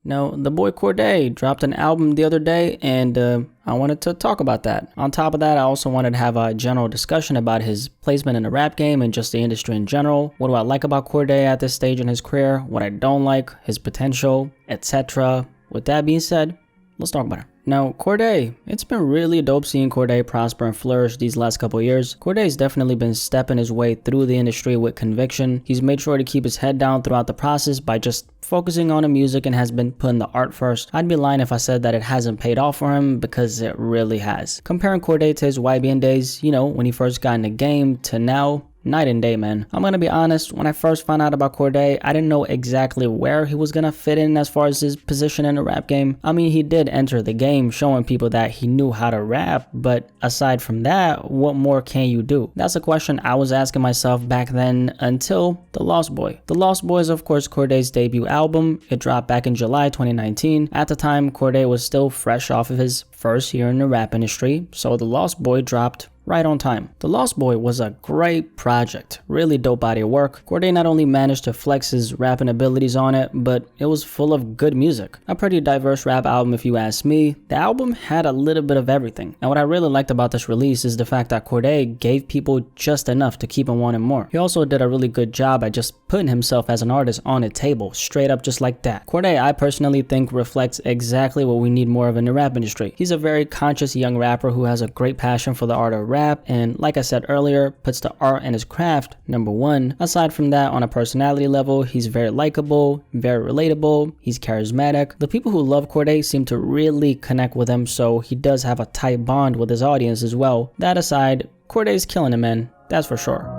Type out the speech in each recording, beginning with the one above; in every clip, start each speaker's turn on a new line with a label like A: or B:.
A: Now, the boy Cordae dropped an album the other day, and I wanted to talk about that. On top of that, I also wanted to have a general discussion about his placement in the rap game and just the industry in general. What do I like about Cordae at this stage in his career? What I don't like, his potential, etc. With that being said, let's talk about it. Now, Cordae, it's been really dope seeing Cordae prosper and flourish these last couple of years. Cordae's definitely been stepping his way through the industry with conviction. He's made sure to keep his head down throughout the process by just focusing on the music and has been putting the art first. I'd be lying if I said that it hasn't paid off for him, because it really has. Comparing Cordae to his YBN days, when he first got in the game, to now, night and day, man. I'm gonna be honest, when I first found out about Cordae, I didn't know exactly where he was gonna fit in as far as his position in the rap game. I mean, he did enter the game showing people that he knew how to rap, but aside from that, what more can you do? That's a question I was asking myself back then until The Lost Boy. The Lost Boy is of course Cordae's debut album. It dropped back in July 2019. At the time, Cordae was still fresh off of his first year in the rap industry, so The Lost Boy dropped right on time. The Lost Boy was a great project, really dope body of work. Cordae not only managed to flex his rapping abilities on it, but it was full of good music. A pretty diverse rap album if you ask me. The album had a little bit of everything, and what I really liked about this release is the fact that Cordae gave people just enough to keep him wanting more. He also did a really good job at just putting himself as an artist on a table, straight up just like that. Cordae, I personally think, reflects exactly what we need more of in the rap industry. He's a very conscious young rapper who has a great passion for the art of rap, and like I said earlier, puts the art and his craft number one. Aside from that, on a personality level, he's very likable, very relatable, he's charismatic. The people who love Cordae seem to really connect with him, so he does have a tight bond with his audience as well. That aside, Cordae's killing it, man, that's for sure.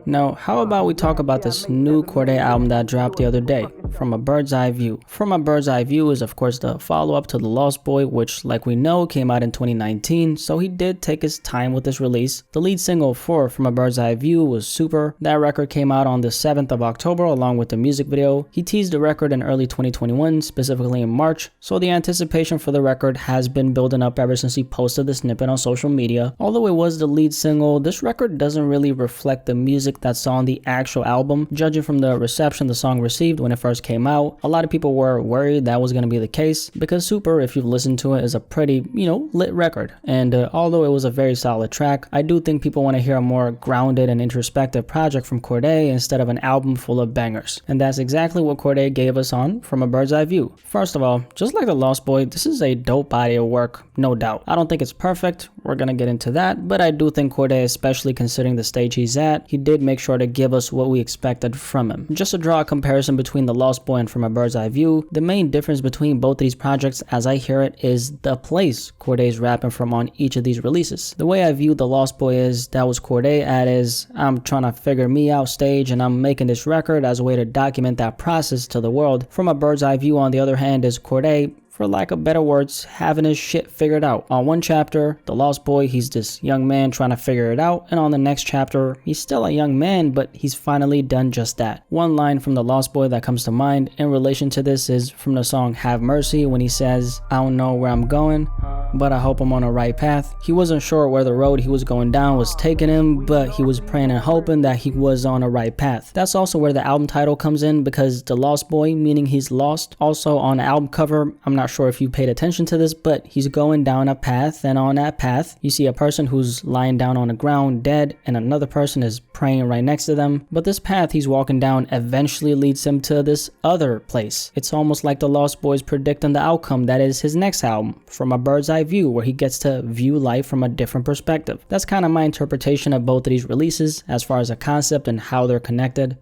A: Now, how about we talk about this new Cordae album that dropped the other day, From a Bird's Eye View. From a Bird's Eye View is of course the follow-up to The Lost Boy, which, like we know, came out in 2019, so he did take his time with this release. The lead single for From a Bird's Eye View was Super. That record came out on the 7th of October along with the music video. He teased the record in early 2021, specifically in March, so the anticipation for the record has been building up ever since he posted the snippet on social media. Although it was the lead single, this record doesn't really reflect the music that's on the actual album. Judging from the reception the song received when it first came out, a lot of people were worried that was going to be the case, because Super, if you've listened to it, is a pretty, lit record. And although it was a very solid track, I do think people want to hear a more grounded and introspective project from Cordae instead of an album full of bangers. And that's exactly what Cordae gave us on From a Bird's Eye View. First of all, just like The Lost Boy, this is a dope body of work, no doubt. I don't think it's perfect, we're going to get into that, but I do think Cordae, especially considering the stage he's at, he did make sure to give us what we expected from him. Just to draw a comparison between The Lost Boy and From a Bird's Eye View, the main difference between both these projects, as I hear it, is the place Cordae's rapping from on each of these releases. The way I view The Lost Boy is, that was Cordae at his I'm trying to figure me out stage, and I'm making this record as a way to document that process to the world. From a Bird's Eye View, on the other hand, is Cordae, for lack of better words, having his shit figured out. On one chapter, The Lost Boy, he's this young man trying to figure it out, and on the next chapter, he's still a young man, but he's finally done just that. One line from The Lost Boy that comes to mind in relation to this is from the song Have Mercy, when he says, I don't know where I'm going, but I hope I'm on the right path. He wasn't sure where the road he was going down was taking him, but he was praying and hoping that he was on the right path. That's also where the album title comes in, because The Lost Boy, meaning he's lost. Also on the album cover, I'm not sure if you paid attention to this, but he's going down a path, and on that path, you see a person who's lying down on the ground dead, and another person is praying right next to them. But this path he's walking down eventually leads him to this other place. It's almost like The Lost Boy's predicting the outcome that is his next album, From a Bird's Eye View, where he gets to view life from a different perspective. That's kind of my interpretation of both of these releases as far as a concept and how they're connected.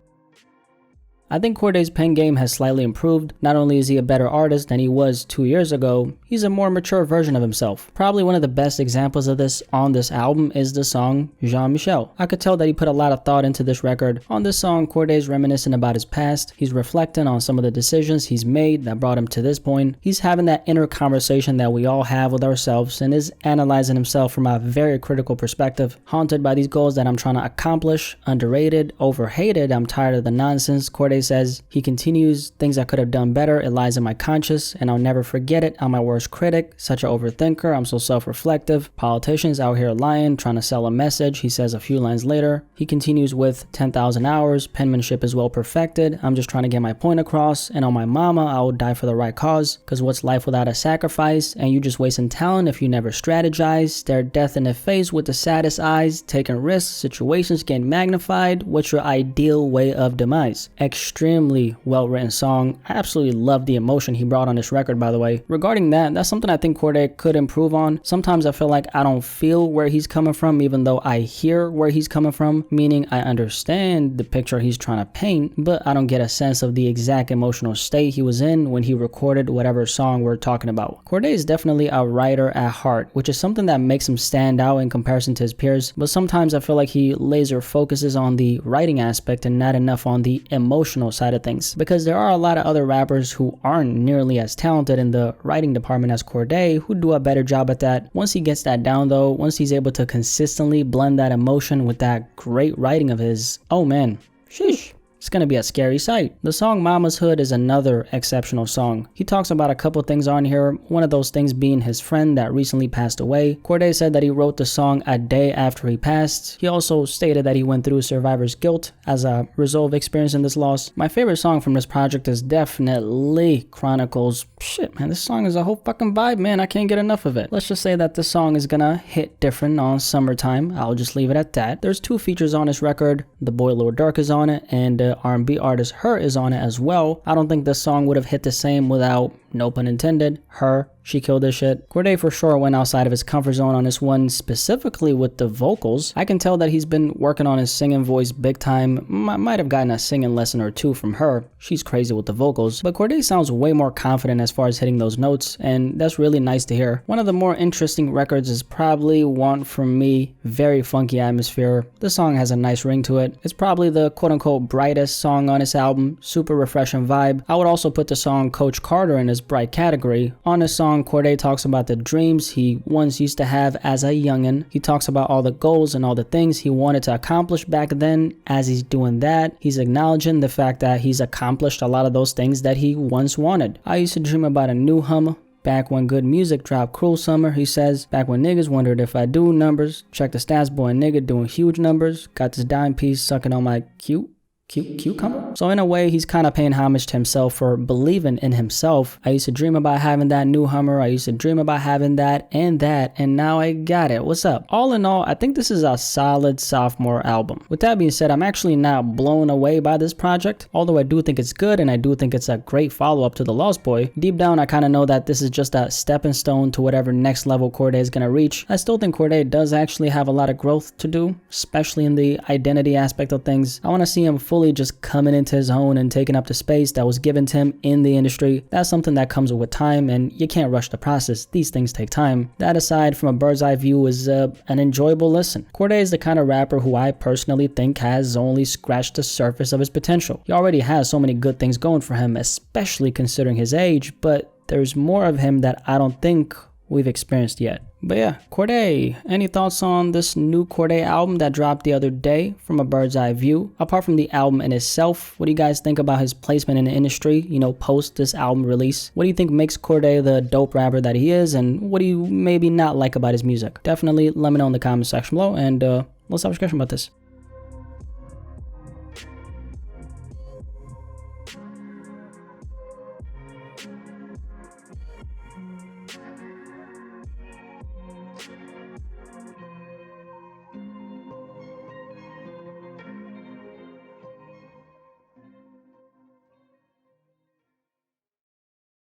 A: I think Cordae's pen game has slightly improved. Not only is he a better artist than he was 2 years ago, he's a more mature version of himself. Probably one of the best examples of this on this album is the song Jeanmichel. I could tell that he put a lot of thought into this record. On this song, Cordae's reminiscing about his past. He's reflecting on some of the decisions he's made that brought him to this point. He's having that inner conversation that we all have with ourselves, and is analyzing himself from a very critical perspective. Haunted by these goals that I'm trying to accomplish, underrated, overhated, I'm tired of the nonsense. Cordae says, he continues, things I could have done better, it lies in my conscience, and I'll never forget it on my worst harsh critic, such an overthinker, I'm so self-reflective, politicians out here lying, trying to sell a message, he says a few lines later. He continues with 10,000 hours, penmanship is well perfected, I'm just trying to get my point across, and on my mama, I will die for the right cause, cause what's life without a sacrifice, and you just wasting talent if you never strategize, stare death in the face with the saddest eyes, taking risks, situations getting magnified, what's your ideal way of demise? Extremely well written song. I absolutely love the emotion he brought on this record, by the way. Regarding that, that's something I think Cordae could improve on. Sometimes I feel like I don't feel where he's coming from, even though I hear where he's coming from, meaning I understand the picture he's trying to paint, but I don't get a sense of the exact emotional state he was in when he recorded whatever song we're talking about. Cordae is definitely a writer at heart, which is something that makes him stand out in comparison to his peers, but sometimes I feel like he laser focuses on the writing aspect and not enough on the emotional side of things, because there are a lot of other rappers who aren't nearly as talented in the writing department as Cordae who do a better job at that. Once he gets that down though, once he's able to consistently blend that emotion with that great writing of his, oh man, sheesh. It's gonna be a scary sight. The song Mama's Hood is another exceptional song. He talks about a couple things on here, one of those things being his friend that recently passed away. Cordae said that he wrote the song a day after he passed. He also stated that he went through survivor's guilt as a result of experiencing this loss. My favorite song from this project is definitely Chronicles. Shit man, this song is a whole fucking vibe, man. I can't get enough of it. Let's just say that this song is gonna hit different on summertime. I'll just leave it at that. There's 2 features on this record. The boy Lil Durk is on it, and R&B artist Her is on it as well. I don't think this song would have hit the same without, no pun intended, Her. She killed this shit. Cordae for sure went outside of his comfort zone on this one, specifically with the vocals. I can tell that he's been working on his singing voice big time. Might have gotten a singing lesson or 2 from Her. She's crazy with the vocals, but Cordae sounds way more confident as far as hitting those notes, and that's really nice to hear. One of the more interesting records is probably Want From Me. Very funky atmosphere. The song has a nice ring to it. It's probably the quote-unquote brightest song on this album. Super refreshing vibe. I would also put the song Coach Carter in this bright category. On this song, Cordae talks about the dreams he once used to have as a youngin'. He talks about all the goals and all the things he wanted to accomplish back then. As he's doing that, he's acknowledging the fact that he's accomplished a lot of those things that he once wanted. I used to dream about a new Hummer. Back when good music dropped Cruel Summer, he says. Back when niggas wondered if I do numbers. Check the stats, boy, nigga doing huge numbers. Got this dime piece sucking on my cucumber? So in a way, he's kind of paying homage to himself for believing in himself. I used to dream about having that new Hummer. I used to dream about having that, and now I got it. What's up? All in all, I think this is a solid sophomore album. With that being said, I'm actually not blown away by this project. Although I do think it's good, and I do think it's a great follow-up to The Lost Boy. Deep down, I kind of know that this is just a stepping stone to whatever next level Cordae is going to reach. I still think Cordae does actually have a lot of growth to do, especially in the identity aspect of things. I want to see him fully just coming into his own and taking up the space that was given to him in the industry. That's something that comes with time, and you can't rush the process. These things take time. That aside, from a bird's eye view, is an enjoyable listen. Cordae is the kind of rapper who I personally think has only scratched the surface of his potential. He already has so many good things going for him, especially considering his age, but there's more of him that I don't think we've experienced yet. But yeah, Cordae, any thoughts on this new Cordae album that dropped the other day from a bird's eye view? Apart from the album in itself, what do you guys think about his placement in the industry, post this album release? What do you think makes Cordae the dope rapper that he is, and what do you maybe not like about his music? Definitely let me know in the comment section below, and let's have a discussion about this.